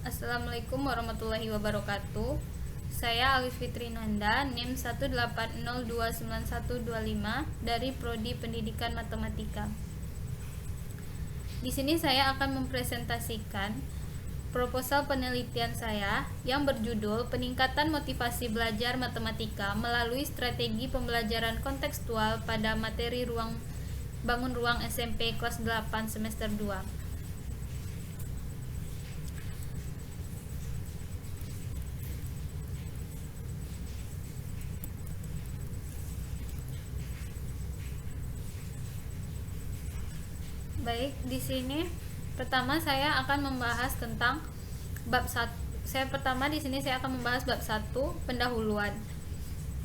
Assalamualaikum warahmatullahi wabarakatuh. Saya Alif Fitri Nanda, NIM 180291125 dari Prodi Pendidikan Matematika. Di sini saya akan mempresentasikan proposal penelitian saya yang berjudul Peningkatan Motivasi Belajar Matematika melalui Strategi Pembelajaran Kontekstual pada Materi Bangun Ruang SMP kelas 8 semester 2. Baik, di sini pertama saya akan membahas tentang bab 1. Saya akan membahas bab 1, pendahuluan.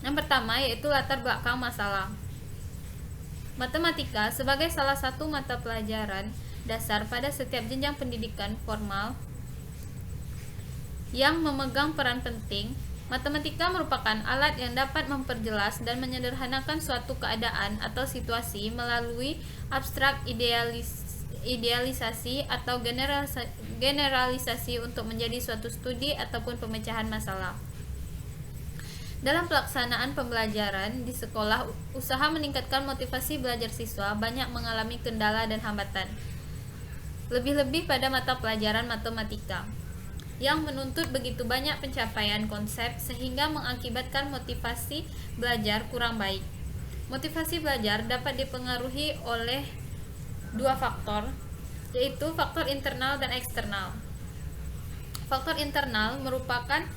Yang pertama yaitu latar belakang masalah. Matematika sebagai salah satu mata pelajaran dasar pada setiap jenjang pendidikan formal yang memegang peran penting. Matematika merupakan alat yang dapat memperjelas dan menyederhanakan suatu keadaan atau situasi melalui abstrak idealisasi atau generalisasi untuk menjadi suatu studi ataupun pemecahan masalah. Dalam pelaksanaan pembelajaran di sekolah, usaha meningkatkan motivasi belajar siswa banyak mengalami kendala dan hambatan. Lebih-lebih pada mata pelajaran matematika yang menuntut begitu banyak pencapaian konsep sehingga mengakibatkan motivasi belajar kurang baik. Motivasi belajar dapat dipengaruhi oleh dua faktor, yaitu faktor internal dan eksternal. Faktor internal merupakan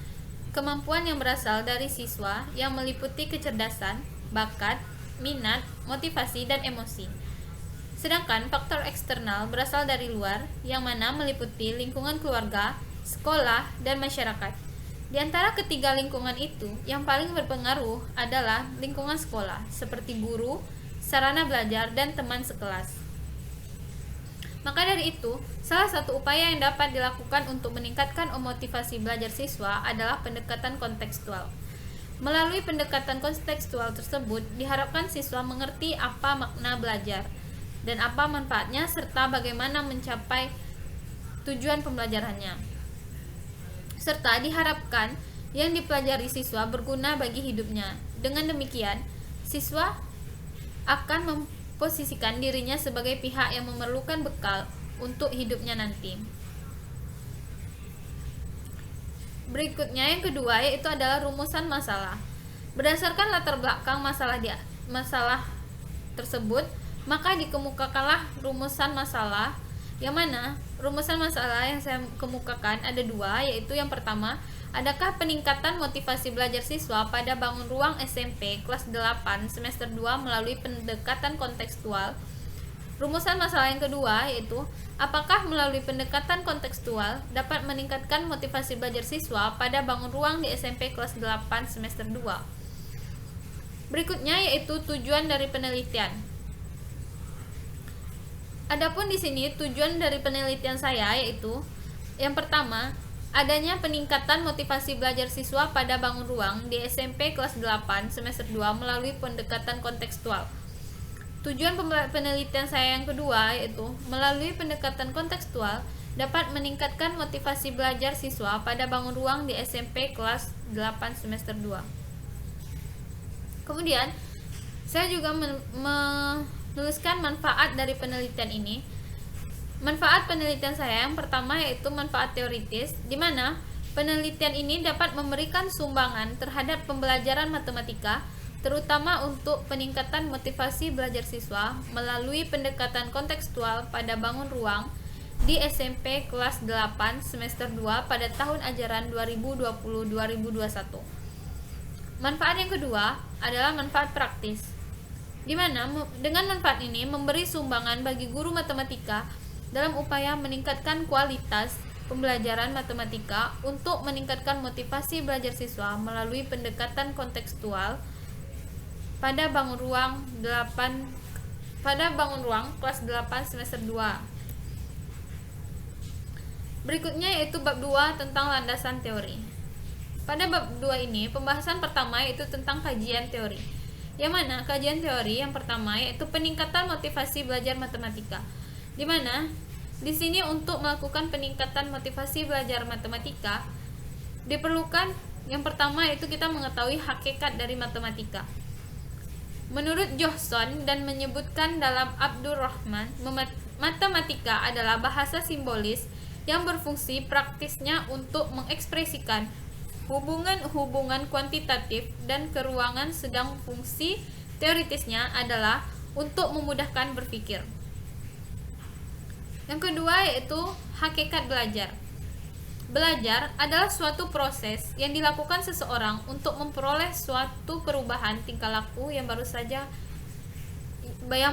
kemampuan yang berasal dari siswa yang meliputi kecerdasan, bakat, minat, motivasi, dan emosi. Sedangkan faktor eksternal berasal dari luar, yang mana meliputi lingkungan keluarga, sekolah, dan masyarakat. Di antara ketiga lingkungan itu, yang paling berpengaruh adalah lingkungan sekolah, seperti guru, sarana belajar, dan teman sekelas. Maka dari itu, salah satu upaya yang dapat dilakukan untuk meningkatkan motivasi belajar siswa adalah pendekatan kontekstual. Melalui pendekatan kontekstual tersebut, diharapkan siswa mengerti apa makna belajar dan apa manfaatnya serta bagaimana mencapai tujuan pembelajarannya. Serta diharapkan yang dipelajari siswa berguna bagi hidupnya. Dengan demikian, siswa akan memposisikan dirinya sebagai pihak yang memerlukan bekal untuk hidupnya nanti. Berikutnya yang kedua yaitu adalah rumusan masalah. Berdasarkan latar belakang masalah tersebut, maka dikemukakanlah rumusan masalah, yang mana rumusan masalah yang saya kemukakan ada dua, yaitu yang pertama, adakah peningkatan motivasi belajar siswa pada bangun ruang SMP kelas 8 semester 2 melalui pendekatan kontekstual? Rumusan masalah yang kedua yaitu, apakah melalui pendekatan kontekstual dapat meningkatkan motivasi belajar siswa pada bangun ruang di SMP kelas 8 semester 2? Berikutnya yaitu tujuan dari penelitian. Adapun di sini tujuan dari penelitian saya yaitu, yang pertama, adanya peningkatan motivasi belajar siswa pada bangun ruang di SMP kelas 8 semester 2 melalui pendekatan kontekstual. Tujuan penelitian saya yang kedua yaitu, melalui pendekatan kontekstual dapat meningkatkan motivasi belajar siswa pada bangun ruang di SMP kelas 8 semester 2. Kemudian, saya juga menuliskan manfaat dari penelitian ini. Manfaat penelitian saya yang pertama yaitu manfaat teoritis, di mana penelitian ini dapat memberikan sumbangan terhadap pembelajaran matematika, terutama untuk peningkatan motivasi belajar siswa melalui pendekatan kontekstual pada bangun ruang di SMP kelas 8 semester 2 pada tahun ajaran 2020-2021. Manfaat yang kedua adalah manfaat praktis, di mana dengan manfaat ini memberi sumbangan bagi guru matematika dalam upaya meningkatkan kualitas pembelajaran matematika untuk meningkatkan motivasi belajar siswa melalui pendekatan kontekstual pada bangun ruang kelas 8 semester 2. Berikutnya yaitu bab 2 tentang landasan teori. Pada bab 2 ini, pembahasan pertama yaitu tentang kajian teori, yang mana kajian teori yang pertama yaitu peningkatan motivasi belajar matematika, di mana Di sini untuk melakukan peningkatan motivasi belajar matematika diperlukan yang pertama yaitu kita mengetahui hakikat dari matematika. Menurut Johnson dan menyebutkan dalam Abdurrahman, matematika adalah bahasa simbolis yang berfungsi praktisnya untuk mengekspresikan hubungan-hubungan kuantitatif dan keruangan, sedang fungsi teoritisnya adalah untuk memudahkan berpikir. Yang kedua yaitu hakikat belajar. Belajar adalah suatu proses yang dilakukan seseorang untuk memperoleh suatu perubahan tingkah laku yang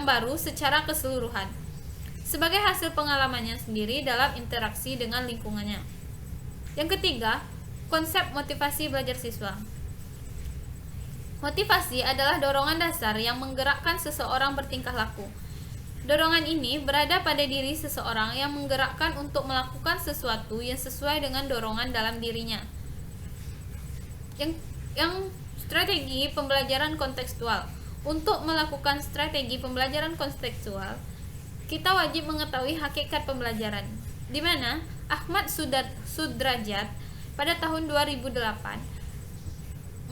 baru secara keseluruhan sebagai hasil pengalamannya sendiri dalam interaksi dengan lingkungannya. Yang ketiga, konsep motivasi belajar siswa. Motivasi adalah dorongan dasar yang menggerakkan seseorang bertingkah laku. Dorongan ini berada pada diri seseorang yang menggerakkan untuk melakukan sesuatu yang sesuai dengan dorongan dalam dirinya. Yang strategi pembelajaran kontekstual. Untuk melakukan strategi pembelajaran kontekstual, kita wajib mengetahui hakikat pembelajaran, di mana Ahmad Sudrajat pada tahun 2008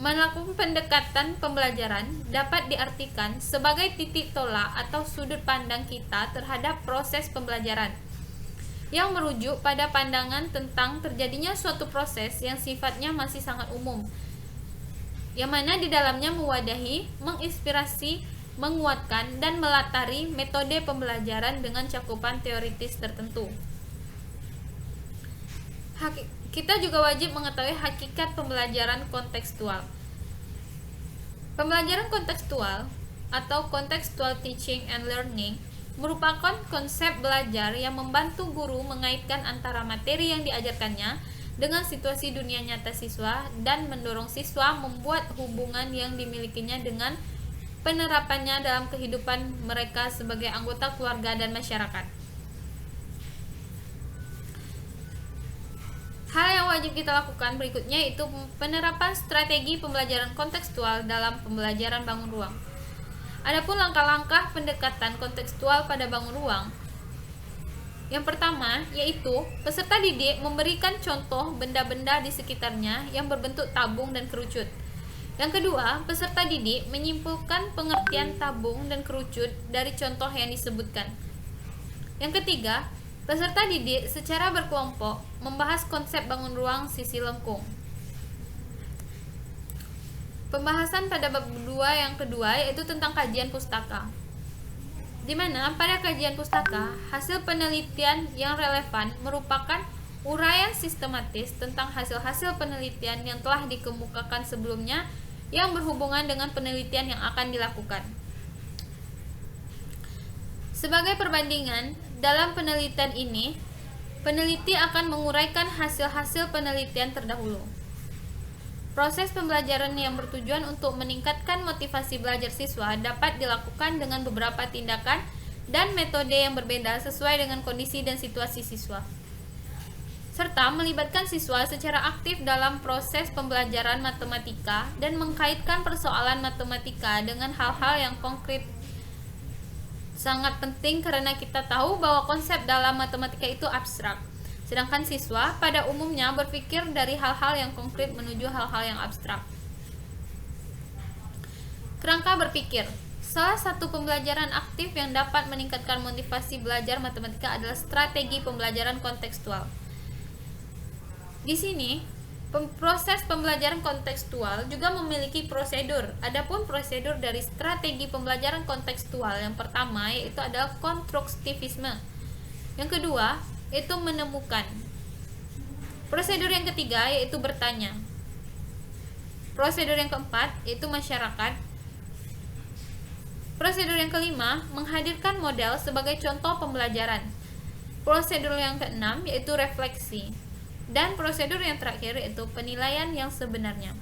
melakukan pendekatan pembelajaran dapat diartikan sebagai titik tolak atau sudut pandang kita terhadap proses pembelajaran yang merujuk pada pandangan tentang terjadinya suatu proses yang sifatnya masih sangat umum, yang mana di dalamnya mewadahi, menginspirasi, menguatkan, dan melatari metode pembelajaran dengan cakupan teoritis tertentu. Kita juga wajib mengetahui hakikat pembelajaran kontekstual. Pembelajaran kontekstual atau contextual teaching and learning merupakan konsep belajar yang membantu guru mengaitkan antara materi yang diajarkannya dengan situasi dunia nyata siswa dan mendorong siswa membuat hubungan yang dimilikinya dengan penerapannya dalam kehidupan mereka sebagai anggota keluarga dan masyarakat. Hal yang wajib kita lakukan berikutnya yaitu penerapan strategi pembelajaran kontekstual dalam pembelajaran bangun ruang. Adapun langkah-langkah pendekatan kontekstual pada bangun ruang, yang pertama yaitu peserta didik memberikan contoh benda-benda di sekitarnya yang berbentuk tabung dan kerucut. Yang kedua, peserta didik menyimpulkan pengertian tabung dan kerucut dari contoh yang disebutkan. Yang ketiga, peserta didik secara berkelompok membahas konsep bangun ruang sisi lengkung. Pembahasan pada bab 2 yang kedua yaitu tentang kajian pustaka, di mana pada kajian pustaka hasil penelitian yang relevan merupakan uraian sistematis tentang hasil-hasil penelitian yang telah dikemukakan sebelumnya yang berhubungan dengan penelitian yang akan dilakukan. Sebagai perbandingan, dalam penelitian ini, peneliti akan menguraikan hasil-hasil penelitian terdahulu. Proses pembelajaran yang bertujuan untuk meningkatkan motivasi belajar siswa dapat dilakukan dengan beberapa tindakan dan metode yang berbeda sesuai dengan kondisi dan situasi siswa, serta melibatkan siswa secara aktif dalam proses pembelajaran matematika dan mengkaitkan persoalan matematika dengan hal-hal yang konkret. Sangat penting karena kita tahu bahwa konsep dalam matematika itu abstrak, sedangkan siswa pada umumnya berpikir dari hal-hal yang konkret menuju hal-hal yang abstrak. Kerangka berpikir. Salah satu pembelajaran aktif yang dapat meningkatkan motivasi belajar matematika adalah strategi pembelajaran kontekstual. Di sini, proses pembelajaran kontekstual juga memiliki prosedur. Adapun prosedur dari strategi pembelajaran kontekstual yang pertama yaitu adalah konstruktivisme. Yang kedua yaitu menemukan. Prosedur yang ketiga yaitu bertanya. Prosedur yang keempat yaitu masyarakat. Prosedur yang kelima menghadirkan model sebagai contoh pembelajaran. Prosedur yang keenam yaitu refleksi. Dan prosedur yang terakhir yaitu penilaian yang sebenarnya.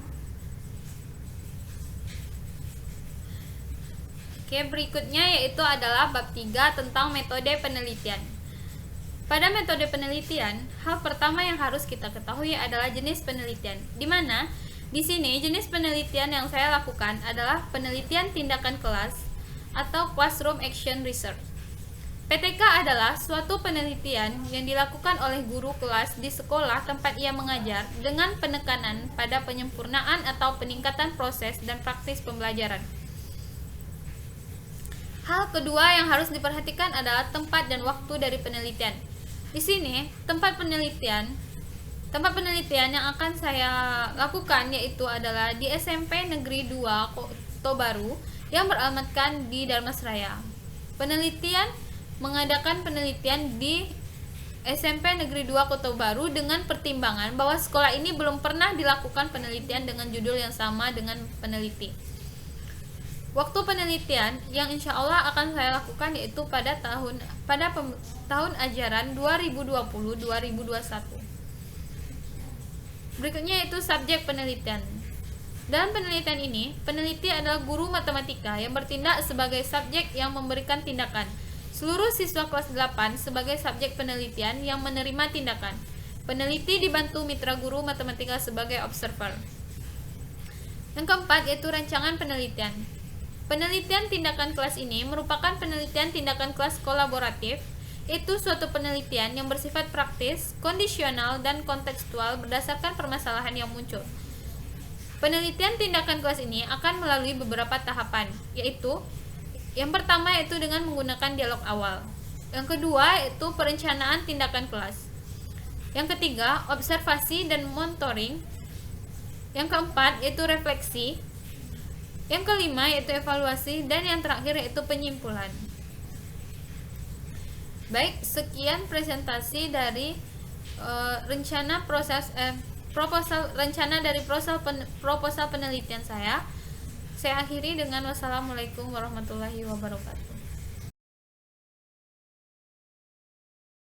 Oke, berikutnya yaitu adalah bab 3 tentang metode penelitian. Pada metode penelitian, hal pertama yang harus kita ketahui adalah jenis penelitian. Di mana di sini jenis penelitian yang saya lakukan adalah penelitian tindakan kelas atau classroom action research. PTK adalah suatu penelitian yang dilakukan oleh guru kelas di sekolah tempat ia mengajar dengan penekanan pada penyempurnaan atau peningkatan proses dan praktis pembelajaran. Hal kedua yang harus diperhatikan adalah tempat dan waktu dari penelitian. Di sini, tempat penelitian yang akan saya lakukan yaitu adalah di SMP Negeri 2 Kota Baru yang beralamatkan di Dharmasraya. Mengadakan penelitian di SMP Negeri 2 Kota Baru dengan pertimbangan bahwa sekolah ini belum pernah dilakukan penelitian dengan judul yang sama dengan peneliti. Waktu penelitian yang insya Allah akan saya lakukan yaitu pada tahun ajaran 2020-2021. Berikutnya yaitu subjek penelitian. Dalam penelitian ini, peneliti adalah guru matematika yang bertindak sebagai subjek yang memberikan tindakan. Seluruh siswa kelas 8 sebagai subjek penelitian yang menerima tindakan. Peneliti dibantu mitra guru matematika sebagai observer. Yang keempat yaitu rancangan penelitian. Penelitian tindakan kelas ini merupakan penelitian tindakan kelas kolaboratif, yaitu suatu penelitian yang bersifat praktis, kondisional, dan kontekstual berdasarkan permasalahan yang muncul. Penelitian tindakan kelas ini akan melalui beberapa tahapan, yaitu yang pertama yaitu dengan menggunakan dialog awal. Yang kedua yaitu perencanaan tindakan kelas. Yang ketiga, observasi dan monitoring. Yang keempat yaitu refleksi. Yang kelima yaitu evaluasi, dan yang terakhir yaitu penyimpulan. Baik, sekian presentasi dari rencana proposal penelitian saya. Saya akhiri dengan wassalamualaikum warahmatullahi wabarakatuh.